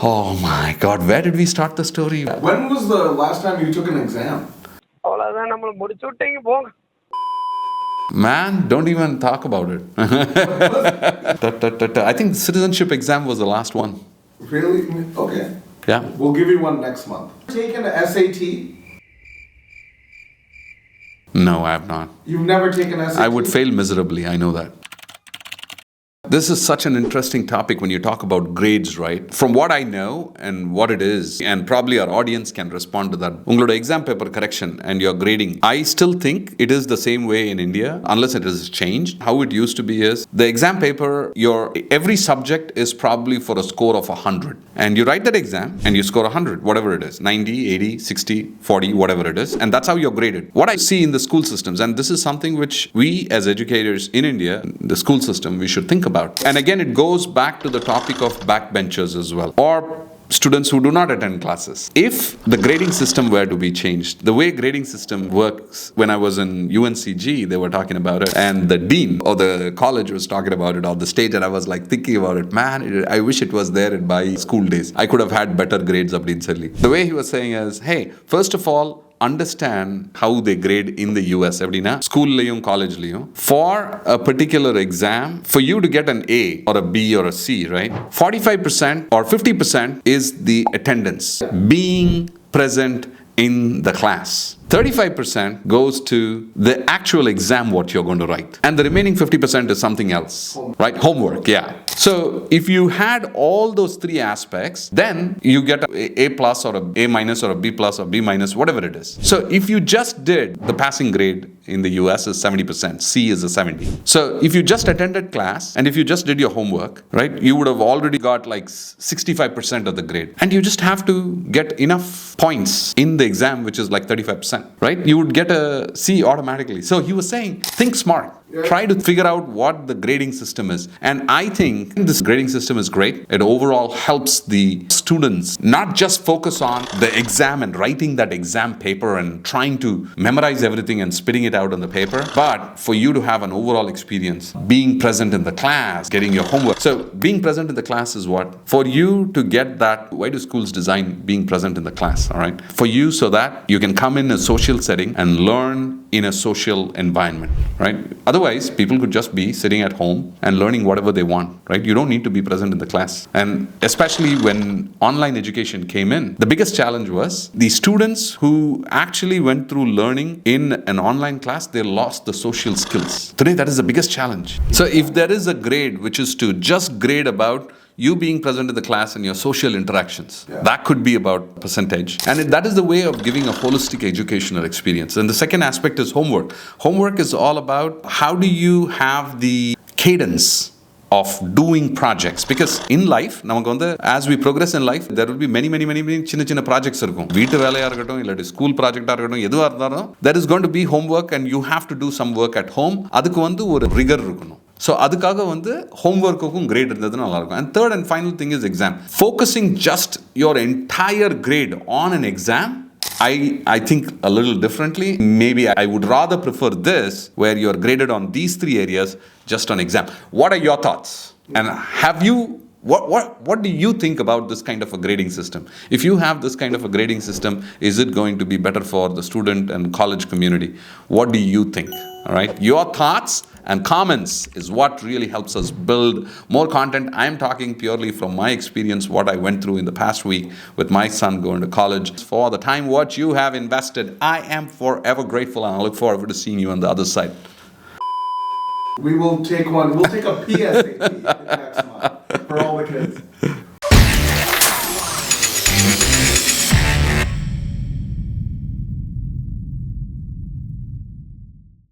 Oh my God, where did we start the story? When was the last time you took an exam? Man, don't even talk about it. I think the citizenship exam was the last one. Really? Okay. Yeah. We'll give you one next month. Taken an SAT? No, I have not. You've never taken SAT? I would fail miserably, I know that. This is such an interesting topic when you talk about grades, right? From what I know and what it is, and probably our audience can respond to that. Ungaloda exam paper correction and your grading, I still think it is the same way in India, unless it has changed. How it used to be is, the exam paper, every subject is probably for a score of 100. And you write that exam and you score 100, whatever it is, 90, 80, 60, 40, whatever it is. And that's how you're graded. What I see in the school systems, and this is something which we as educators in India, the school system, we should think about. And again, it goes back to the topic of backbenchers as well, or students who do not attend classes. If the grading system were to be changed, the way grading system works, when I was in UNCG, they were talking about it, and the dean or the college was talking about it on the stage, and I was like thinking about it, man, I wish it was there in my school days. I could have had better grades up in Delhi. The way he was saying is, hey, first of all, understand how they grade in the US. School layum, college layum. For a particular exam, for you to get an A or a B or a C, right? 45% or 50% is the attendance, being present in the class. 35% goes to the actual exam, what you're going to write. And the remaining 50% is something else, right? Homework, yeah. So if you had all those three aspects, then you get A plus or a A minus or a B plus or B minus, whatever it is. So if you just did, the passing grade in the US is 70%, C is a 70. So if you just attended class and if you just did your homework, right, you would have already got like 65% of the grade. And you just have to get enough points in the exam, which is like 35%. Right? You would get a C automatically. So he was saying, think smart. Try to figure out what the grading system is. And I think this grading system is great. It overall helps the students not just focus on the exam and writing that exam paper and trying to memorize everything and spitting it out on the paper, but for you to have an overall experience, being present in the class, getting your homework. So being present in the class is what? For you to get that, why do schools design being present in the class, all right? For you so that you can come in a social setting and learn in a social environment, right? Otherwise, people could just be sitting at home and learning whatever they want, right? You don't need to be present in the class. And especially when online education came in, the biggest challenge was the students who actually went through learning in an online class, they lost the social skills. Today, that is the biggest challenge. So if there is a grade which is to just grade about you being present in the class and your social interactions. Yeah. That could be about percentage. And that is the way of giving a holistic educational experience. And the second aspect is homework. Homework is all about how do you have the cadence of doing projects. Because in life, as we progress in life, there will be many chinna projects. School project, there is going to be homework and you have to do some work at home. Adukku oru rigor irukonu. So அதுக்காக homework-க்கும் grade இருந்தது நல்லா இருக்கும். And third and final thing is exam. Focusing just your entire grade on an exam, I think a little differently. Maybe I would rather prefer this, where you're graded on these three areas just on exam. What are your thoughts? And have you what do you think about this kind of a grading system? If you have this kind of a grading system, is it going to be better for the student and college community? What do you think? All right, your thoughts and comments is what really helps us build more content. I am talking purely from my experience, what I went through in the past week with my son going to college. For the time what you have invested, I am forever grateful, and I look forward to seeing you on the other side. We'll take a PSAT next month.